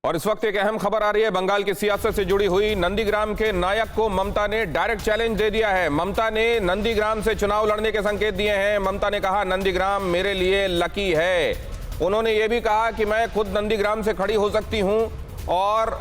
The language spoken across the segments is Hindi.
और इस वक्त एक अहम खबर आ रही है बंगाल की सियासत से जुड़ी हुई। नंदीग्राम के नायक को ममता ने डायरेक्ट चैलेंज दे दिया है। ममता ने नंदीग्राम से चुनाव लड़ने के संकेत दिए हैं। ममता ने कहा नंदीग्राम मेरे लिए लकी है। उन्होंने ये भी कहा कि मैं खुद नंदीग्राम से खड़ी हो सकती हूं और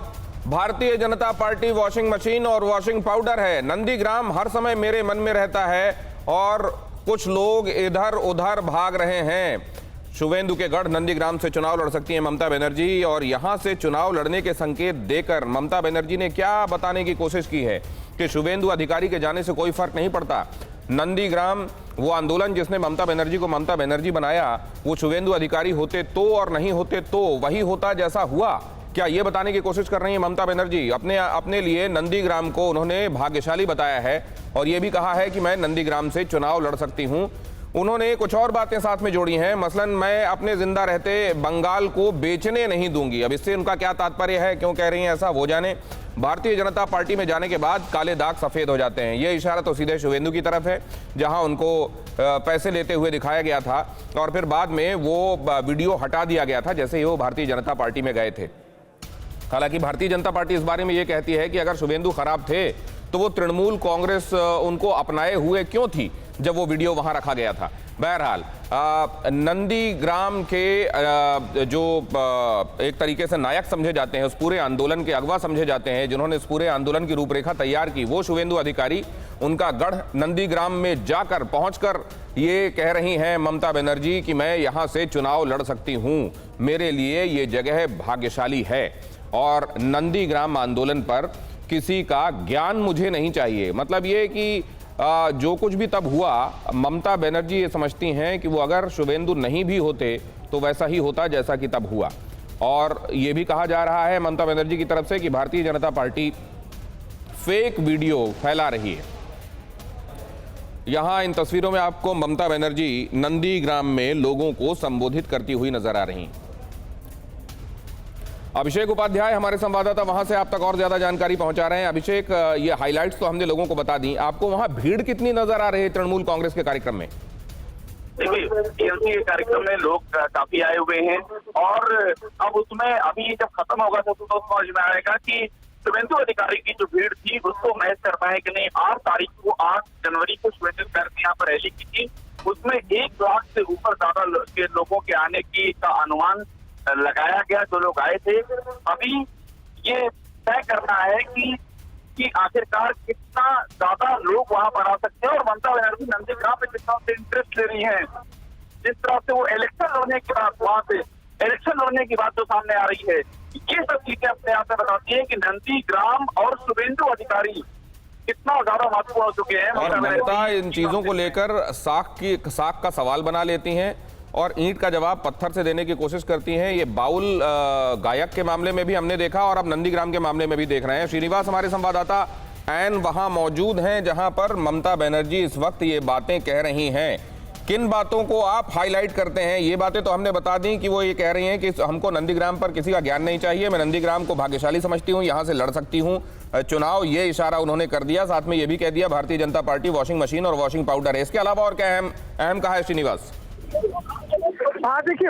Bharatiya Janata party washing machine और वॉशिंग पाउडर है। नंदीग्राम हर समय मेरे मन में रहता है और कुछ लोग इधर उधर भाग रहे हैं। शुवेंदु के गढ़ नंदीग्राम से चुनाव लड़ सकती हैं ममता बनर्जी और यहां से चुनाव लड़ने के संकेत देकर ममता बनर्जी ने क्या बताने की कोशिश की है कि शुवेंदु अधिकारी के जाने से कोई फर्क नहीं पड़ता। नंदीग्राम वो आंदोलन जिसने ममता बनर्जी को ममता बनर्जी बनाया, वो शुवेंदु अधिकारी होते तो और नहीं होते तो वही होता जैसा हुआ। क्या ये बताने की कोशिश कर रही है ममता बनर्जी? अपने लिए नंदीग्राम को उन्होंने भाग्यशाली बताया है और ये भी कहा है कि मैं नंदीग्राम से चुनाव लड़ सकती हूं। उन्होंने कुछ और बातें साथ में जोड़ी हैं, मसलन मैं अपने जिंदा रहते बंगाल को बेचने नहीं दूंगी। अब इससे उनका क्या तात्पर्य है, क्यों कह रही हैं ऐसा, वो जाने। भारतीय जनता पार्टी में जाने के बाद काले दाग सफेद हो जाते हैं, ये इशारा तो सीधे शुवेंदु की तरफ है, जहां उनको पैसे लेते हुए दिखाया गया था और फिर बाद में वो वीडियो हटा दिया गया था जैसे ही वो भारतीय जनता पार्टी में गए थे। हालांकि भारतीय जनता पार्टी इस बारे में ये कहती है कि अगर शुवेंदु खराब थे तो वो तृणमूल कांग्रेस उनको अपनाए हुए क्यों थी जब वो वीडियो वहां रखा गया था। बहरहाल नंदीग्राम के जो एक तरीके से नायक समझे जाते हैं, उस पूरे आंदोलन के अगवा समझे जाते हैं, जिन्होंने इस पूरे आंदोलन की रूपरेखा तैयार की, वो शुवेंदु अधिकारी उनका गढ़ नंदीग्राम में जाकर पहुंचकर ये कह रही हैं ममता बनर्जी कि मैं यहां से चुनाव लड़ सकती हूं, मेरे लिए ये जगह भाग्यशाली है और नंदीग्राम आंदोलन पर किसी का ज्ञान मुझे नहीं चाहिए। मतलब ये कि जो कुछ भी तब हुआ, ममता बनर्जी ये समझती हैं कि वो अगर शुवेंदु नहीं भी होते तो वैसा ही होता जैसा कि तब हुआ। और ये भी कहा जा रहा है ममता बनर्जी की तरफ से कि Bharatiya Janata party fake video फैला रही है। यहां इन तस्वीरों में आपको ममता बनर्जी नंदीग्राम में लोगों को संबोधित करती हुई नजर आ रही हैं। अभिषेक उपाध्याय हमारे संवाददाता वहां से आप तक और ज्यादा जानकारी पहुंचा रहे हैं। अभिषेक, ये हाइलाइट्स तो हमने लोगों को बता दी, आपको वहां भीड़ कितनी नजर आ रही है तृणमूल कांग्रेस के कार्यक्रम में? देखिए, टीएमसी के कार्यक्रम में लोग काफी आए हुए हैं और अब उसमें अभी जब खत्म होगा तो समझ में आएगा कि शुवेंदु अधिकारी की जो भीड़ थी उसको मैच कर पाए कि नहीं। 8 जनवरी को शुवेंदु अधिकारी ने यहाँ पर रैली की थी, उसमें 1 लाख से ऊपर ज्यादा के लोगों के आने की का अनुमान लगाया गया, जो लोग आए थे। अभी ये तय करना है कि आखिरकार कितना ज्यादा लोग वहां पर आ सकते हैं और ममता बनर्जी नंदीग्राम में कितना से इंटरेस्ट ले रही है। जिस तरह से वो इलेक्शन लड़ने के बाद वहां से इलेक्शन लड़ने की बात जो सामने आ रही है, ये सब चीजें अपने आप में बताती है कि नंदीग्राम और शुवेंदु अधिकारी कितना ज्यादा महत्वपूर्ण हो चुके हैं। और ममता इन चीजों को लेकर साख का सवाल बना लेती हैं और ईंट का जवाब पत्थर से देने की कोशिश करती हैं। ये बाउल गायक के मामले में भी हमने देखा और अब नंदीग्राम के मामले में भी देख रहे हैं। श्रीनिवास हमारे संवाददाता ऐन वहां मौजूद हैं जहां पर ममता बनर्जी इस वक्त ये बातें कह रही हैं। किन बातों को आप हाईलाइट करते हैं? ये बातें तो हमने बता दी कि वो ये कह रही हैं कि हमको नंदीग्राम पर किसी का ज्ञान नहीं चाहिए, मैं नंदीग्राम को भाग्यशाली समझती हूँ, यहाँ से लड़ सकती हूँ चुनाव, ये इशारा उन्होंने कर दिया। साथ में ये भी कह दिया Bharatiya Janata party washing machine और वॉशिंग पाउडर है। इसके अलावा और क्या अहम कहा है श्रीनिवास? हाँ, देखिए,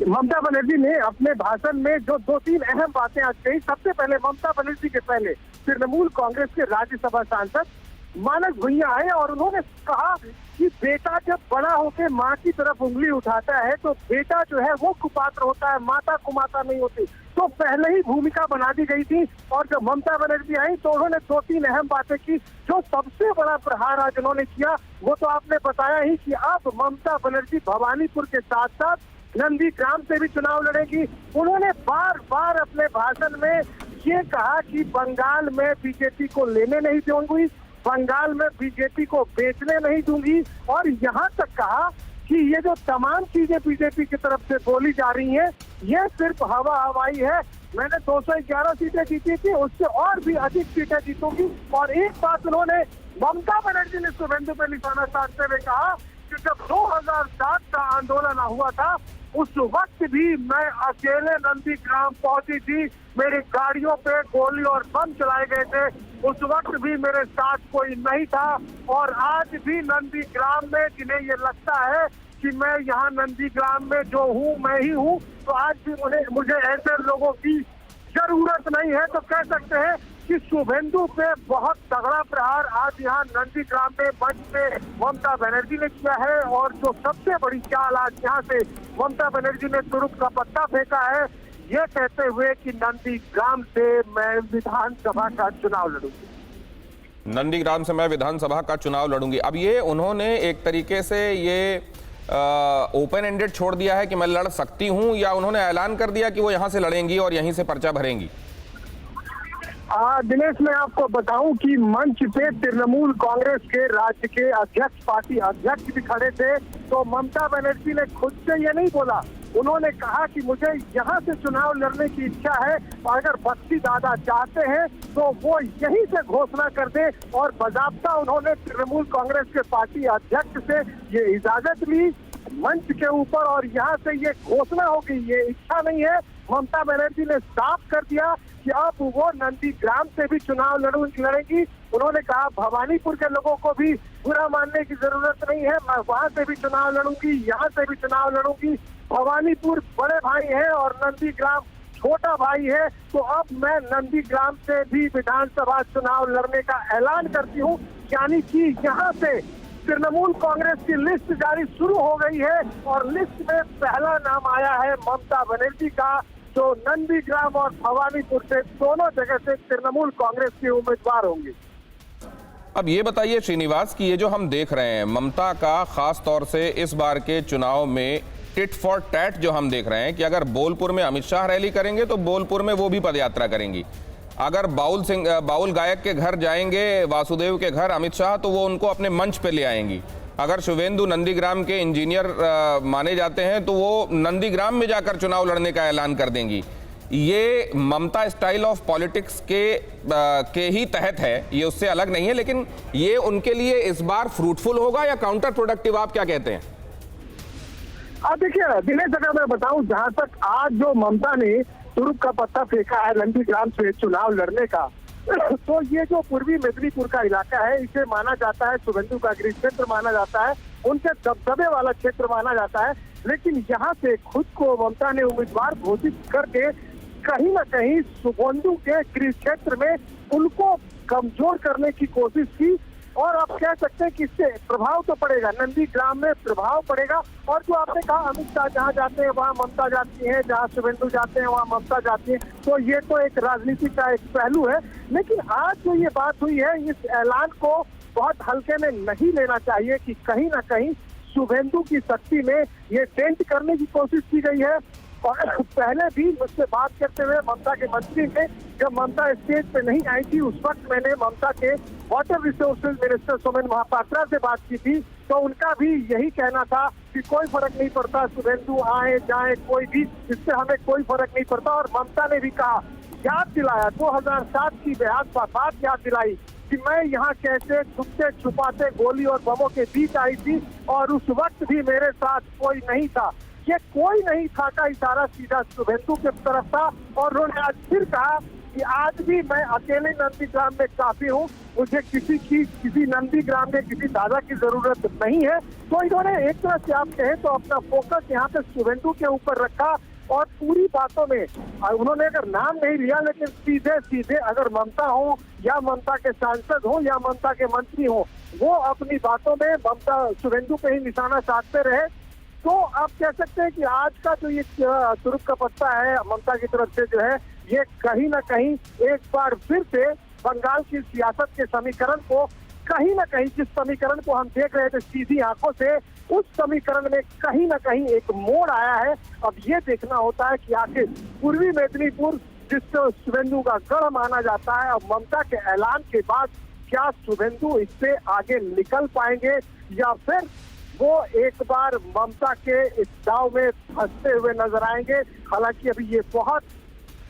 ममता बनर्जी ने अपने भाषण में जो 2-3 अहम बातें आज कही। सबसे पहले ममता बनर्जी के पहले तृणमूल कांग्रेस के राज्यसभा सांसद मानस भुइयां आए और उन्होंने कहा कि बेटा जब बड़ा होकर माँ की तरफ उंगली उठाता है तो बेटा जो है वो कुपात्र होता है, माता कुमाता नहीं होती। तो पहले ही भूमिका बना दी गई थी और जब ममता बनर्जी आई तो उन्होंने 2-3 अहम बातें की। जो सबसे बड़ा प्रहार आज उन्होंने किया वो तो आपने बताया ही कि अब ममता बनर्जी भवानीपुर के साथ साथ नंदीग्राम से भी चुनाव लड़ेगी। उन्होंने बार बार अपने भाषण में ये कहा कि बंगाल में बीजेपी को लेने नहीं दूंगी, बंगाल में बीजेपी को बेचने नहीं दूंगी और यहाँ तक कहा कि ये जो तमाम चीजें बीजेपी की तरफ से बोली जा रही हैं ये सिर्फ हवा हवाई है। मैंने 211 सीटें जीती थी, उससे और भी अधिक सीटें जीतूंगी। और एक बात उन्होंने ममता बनर्जी ने शुवेंदु पे निशाना साधते हुए कहा कि जब 2007 का आंदोलन हुआ था उस वक्त भी मैं अकेले नंदीग्राम पहुंची थी, मेरी गाड़ियों पे गोली और बम चलाए गए थे, उस वक्त भी मेरे साथ कोई नहीं था। और आज भी नंदीग्राम में जिन्हें ये लगता है कि मैं यहाँ नंदीग्राम में जो हूँ मैं ही हूँ, तो आज भी मुझे ऐसे लोगों की जरूरत नहीं है, तो कह सकते हैं कि शुभेंदु पे बहुत तगड़ा प्रहार आज यहाँ नंदीग्राम में मंच पे ममता बनर्जी ने किया है। और जो सबसे बड़ी चाल आज यहाँ से ममता बनर्जी ने तुरुप का पत्ता फेंका है, ये कहते हुए कि नंदीग्राम से मैं विधानसभा का चुनाव लड़ूंगी। नंदीग्राम से मैं विधानसभा का चुनाव लड़ूंगी। अब ये उन्होंने एक तरीके से ये ओपन एंडेड छोड़ दिया है कि मैं लड़ सकती हूं, या उन्होंने ऐलान कर दिया कि वो यहां से लड़ेंगी और यहीं से पर्चा भरेंगी? दिनेश, मैं आपको बताऊं कि मंच पे तृणमूल कांग्रेस के राज्य के अध्यक्ष, पार्टी अध्यक्ष भी खड़े थे। तो ममता बनर्जी ने खुद से ये नहीं बोला, उन्होंने कहा कि मुझे यहाँ से चुनाव लड़ने की इच्छा है, अगर बख्शी दादा चाहते हैं तो वो यहीं से घोषणा कर दे। और बाकायदा उन्होंने तृणमूल कांग्रेस के पार्टी अध्यक्ष से ये इजाजत ली मंच के ऊपर, और यहाँ से ये घोषणा हो गई, ये इच्छा नहीं है। ममता बनर्जी ने साफ कर दिया कि अब वो नंदीग्राम से भी चुनाव लड़ेंगी। उन्होंने कहा भवानीपुर के लोगों को भी बुरा मानने की जरूरत नहीं है, मैं वहां से भी चुनाव लड़ूंगी, यहाँ से भी चुनाव लड़ूंगी। भवानीपुर बड़े भाई है और नंदीग्राम छोटा भाई है, तो अब मैं नंदीग्राम से भी विधानसभा चुनाव लड़ने का ऐलान करती हूँ। यानी कि यहाँ से तृणमूल कांग्रेस की लिस्ट जारी शुरू हो गई है और लिस्ट में पहला नाम आया है ममता बनर्जी का, जो नंदीग्राम और भवानीपुर से दोनों जगह से तृणमूल कांग्रेस की उम्मीदवार होंगी। अब ये बताइए श्रीनिवास कि ये जो हम देख रहे हैं ममता का खास तौर से इस बार के चुनाव में टिट फॉर टैट जो हम देख रहे हैं कि अगर बोलपुर में अमित शाह रैली करेंगे तो बोलपुर में वो भी पदयात्रा करेंगी, अगर बाउल गायक के घर जाएंगे, वासुदेव के घर अमित शाह, तो वो उनको अपने मंच पे ले आएंगी। अगर शुभेंदु नंदीग्राम के इंजीनियर माने जाते हैं तो वो नंदीग्राम में जाकर चुनाव लड़ने का ऐलान कर देंगी। ये ममता स्टाइल ऑफ पॉलिटिक्स के ही तहत है, ये उससे अलग नहीं है, लेकिन ये उनके लिए इस बार फ्रूटफुल होगा या काउंटर प्रोडक्टिव, आप क्या कहते हैं? देखिए दिनेश, अगर मैं बताऊं, जहां तक आज जो ममता ने तुरुप का पत्ता फेंका है नंदीग्राम से चुनाव लड़ने का, तो ये जो पूर्वी मेदिनीपुर का इलाका है, इसे माना जाता है शुभेंदु का गृह क्षेत्र माना जाता है, उनके दबदबे वाला क्षेत्र माना जाता है। लेकिन यहाँ से खुद को ममता ने उम्मीदवार घोषित करके कहीं ना कहीं शुभेंदु के गृह क्षेत्र में उनको कमजोर करने की कोशिश की। और आप कह सकते हैं कि इससे प्रभाव तो पड़ेगा, नंदीग्राम में प्रभाव पड़ेगा। और जो आपने कहा अमित शाह जहाँ जाते हैं वहाँ ममता जाती है, जहाँ शुभेंदु जाते हैं वहाँ ममता जाती है, तो ये तो एक राजनीति का एक पहलू है। लेकिन आज जो ये बात हुई है, इस ऐलान को बहुत हल्के में नहीं लेना चाहिए कि कहीं ना कहीं शुभेंदु की शक्ति में ये टेंट करने की कोशिश की गई है। और पहले भी मुझसे बात करते हुए ममता के मंत्री ने, जब ममता स्टेज पे नहीं आई थी, उस वक्त मैंने ममता के water resources minister Somen Mahapatra से बात की थी, तो उनका भी यही कहना था कि कोई फर्क नहीं पड़ता, शुभेंदु आए जाए कोई भी, इससे हमें कोई फर्क नहीं पड़ता। और ममता ने भी कहा, याद दिलाया 2007 की बात याद दिलाई कि मैं यहाँ कैसे छुपते छुपाते गोली और बमों के बीच आई थी और उस वक्त भी मेरे साथ कोई नहीं था। ये कोई नहीं था का इशारा सीधा शुभेंदु की तरफ था। और उन्होंने आज फिर कहा कि आज भी मैं अकेले नंदीग्राम में काफी हूँ, मुझे किसी नंदीग्राम में किसी दादा की जरूरत नहीं है। तो इन्होंने एक तरह से आप कहें तो अपना फोकस यहाँ पे शुभेंदु के ऊपर रखा और पूरी बातों में उन्होंने अगर नाम नहीं लिया, लेकिन सीधे अगर ममता हो या ममता के सांसद हो या ममता के मंत्री हो, वो अपनी बातों में ममता शुभेंदु पे ही निशाना साधते रहे। तो आप कह सकते हैं कि आज का जो ये तुरुप का पत्ता है ममता की तरफ से जो है, ये कहीं ना कहीं एक बार फिर से बंगाल की सियासत के समीकरण को कहीं ना कहीं, जिस समीकरण को हम देख रहे थे सीधी आंखों से, उस समीकरण में कहीं ना कहीं एक मोड़ आया है। अब ये देखना होता है कि आखिर पूर्वी मेदिनीपुर, जिसको शुभेंदु का गढ़ माना जाता है, अब ममता के ऐलान के बाद क्या शुभेंदु इससे आगे निकल पाएंगे या फिर वो एक बार ममता के इस दाव में फंसते हुए नजर आएंगे। हालांकि अभी ये बहुत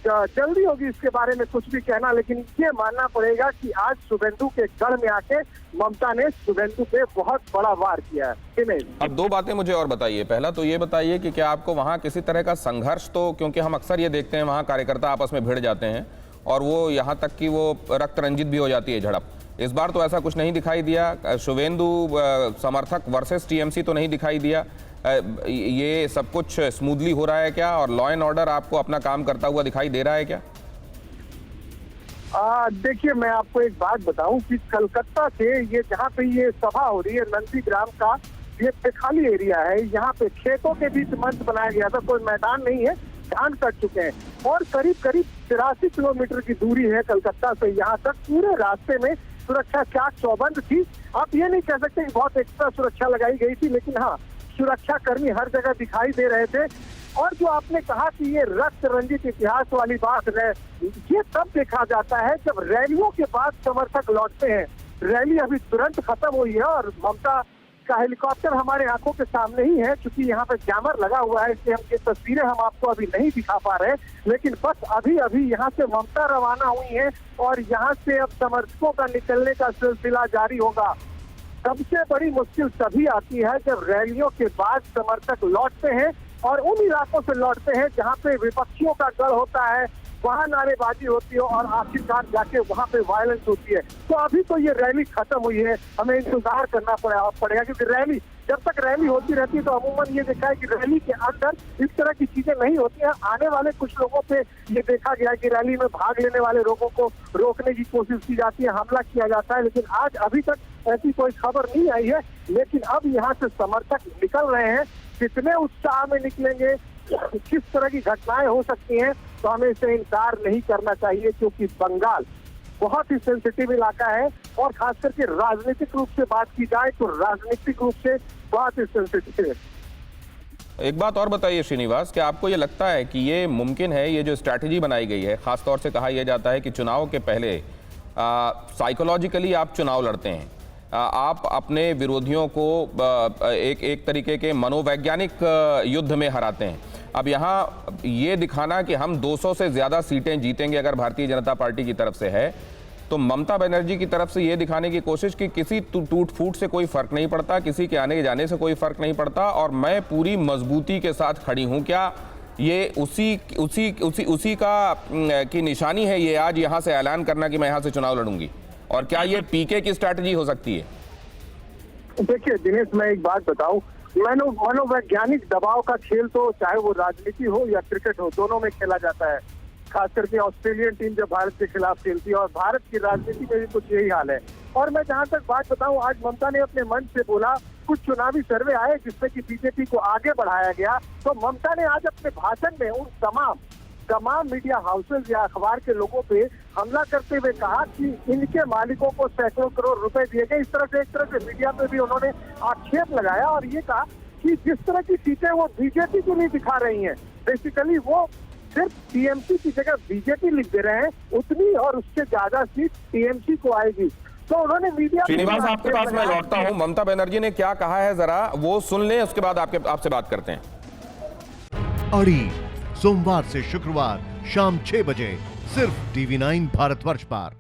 जल्दी होगी इसके बारे में कुछ भी कहना, लेकिन ये मानना पड़ेगा कि आज शुभेंदु के गढ़ में आके ममता ने शुभेंदु पे बहुत बड़ा वार किया है। अब दो बातें मुझे और बताइए। पहला तो ये बताइए कि क्या आपको वहाँ किसी तरह का संघर्ष, तो क्योंकि हम अक्सर ये देखते हैं वहाँ कार्यकर्ता आपस में भिड़ जाते हैं और वो यहाँ तक कि वो रक्त रंजित भी हो जाती है झड़प, इस बार तो ऐसा कुछ नहीं दिखाई दिया। शुभेंदु समर्थक वर्सेस टीएमसी तो नहीं दिखाई दिया। ये सब कुछ स्मूथली हो रहा है क्या, और लॉ एंड ऑर्डर आपको अपना काम करता हुआ दिखाई दे रहा है क्या? देखिए, मैं आपको एक बात बताऊं कि कलकत्ता से ये जहाँ पे ये सभा हो रही है नंदीग्राम का, ये पे खाली एरिया है। यहाँ पे खेतों के बीच मंच बनाया गया था, कोई मैदान नहीं है, धान कट चुके हैं और करीब करीब 83 किलोमीटर की दूरी है कलकत्ता से यहाँ तक। पूरे रास्ते में सुरक्षा चाक चौबंद थी। आप ये नहीं कह सकते कि बहुत एक्स्ट्रा सुरक्षा लगाई गई थी, लेकिन हाँ, सुरक्षा कर्मी हर जगह दिखाई दे रहे थे। और जो आपने कहा कि ये रक्त रंजित इतिहास वाली बात है, ये तब देखा जाता है जब रैलियों के बाद समर्थक लौटते हैं। रैली अभी तुरंत खत्म हुई है और ममता का हेलीकॉप्टर हमारे आंखों के सामने ही है, क्योंकि यहाँ पे जैमर लगा हुआ है, इसलिए हम ये तस्वीरें हम आपको अभी नहीं दिखा पा रहे। लेकिन बस अभी अभी यहाँ से ममता रवाना हुई है और यहाँ से अब समर्थकों का निकलने का सिलसिला जारी होगा। सबसे बड़ी मुश्किल तभी आती है जब रैलियों के बाद समर्थक लौटते हैं और उन इलाकों से लौटते हैं जहां पे विपक्षियों का गढ़ होता है, वहां नारेबाजी होती है और आखिरकार जाके वहां पे वायलेंस होती है। तो अभी तो ये रैली खत्म हुई है, हमें इंतजार करना पड़ेगा, क्योंकि रैली जब तक रैली होती रहती है तो अमूमन ये देखा है कि रैली के अंदर इस तरह की चीजें नहीं होती हैं। आने वाले कुछ लोगों पे ये देखा गया है कि रैली में भाग लेने वाले लोगों को रोकने की कोशिश की जाती है, हमला किया जाता है, लेकिन आज अभी तक ऐसी कोई खबर नहीं आई है। लेकिन अब यहाँ से समर्थक निकल रहे हैं, कितने उत्साह में निकलेंगे, किस तरह की घटनाएं हो सकती हैं, तो हमें इसे इनकार नहीं करना चाहिए, क्योंकि बंगाल बहुत ही सेंसिटिव इलाका है और खास करके राजनीतिक रूप से बात की जाए तो राजनीतिक रूप से बहुत ही सेंसिटिव है। एक बात और बताइए श्रीनिवास, क्या आपको ये लगता है कि ये मुमकिन है, ये जो स्ट्रैटेजी बनाई गई है, खासतौर से कहा यह जाता है कि चुनाव के पहले साइकोलॉजिकली आप चुनाव लड़ते हैं, आप अपने विरोधियों को एक तरीके के मनोवैज्ञानिक युद्ध में हराते हैं। अब यहाँ ये दिखाना कि हम 200 से ज़्यादा सीटें जीतेंगे अगर भारतीय जनता पार्टी की तरफ से है, तो ममता बनर्जी की तरफ से ये दिखाने की कोशिश कि किसी टूट फूट से कोई फर्क नहीं पड़ता, किसी के आने जाने से कोई फर्क नहीं पड़ता और मैं पूरी मजबूती के साथ खड़ी हूँ। क्या ये उसी की निशानी है, ये आज यहाँ से ऐलान करना कि मैं यहाँ से चुनाव लड़ूंगी? और क्या ये पीके की स्ट्रैटेजी हो सकती है? देखिए दिनेश, मैं एक बात बताऊं, मनोवैज्ञानिक दबाव का खेल तो चाहे वो राजनीति हो या क्रिकेट हो, दोनों में खेला जाता है। खास करके ऑस्ट्रेलियन टीम जब भारत के खिलाफ खेलती है और भारत की राजनीति में भी कुछ यही हाल है। और मैं जहां तक बात बताऊं, आज ममता ने अपने मंच से बोला, कुछ चुनावी सर्वे आए जिसमें कि बीजेपी को आगे बढ़ाया गया, तो ममता ने आज अपने भाषण में उन तमाम मीडिया हाउसेज या अखबार के लोगों पे हमला करते हुए कहा कि इनके मालिकों को सैकड़ों करोड़ रुपए दिए गए। इस तरह से एक तरह से मीडिया पे भी उन्होंने आक्षेप लगाया और ये कहा कि जिस तरह की सीटें वो बीजेपी को नहीं दिखा रही हैं, बेसिकली वो सिर्फ टीएमसी की जगह बीजेपी लिख दे रहे हैं, उतनी और उससे ज्यादा सीट टीएमसी को आएगी। तो उन्होंने मीडिया श्रीनिवास, आपके पास मैं लौटता हूँ। ममता बनर्जी ने क्या कहा है जरा वो सुन लें, उसके बाद आपसे बात करते हैं। अड़ी सोमवार से शुक्रवार शाम 6 बजे सिर्फ TV9 भारतवर्ष पर।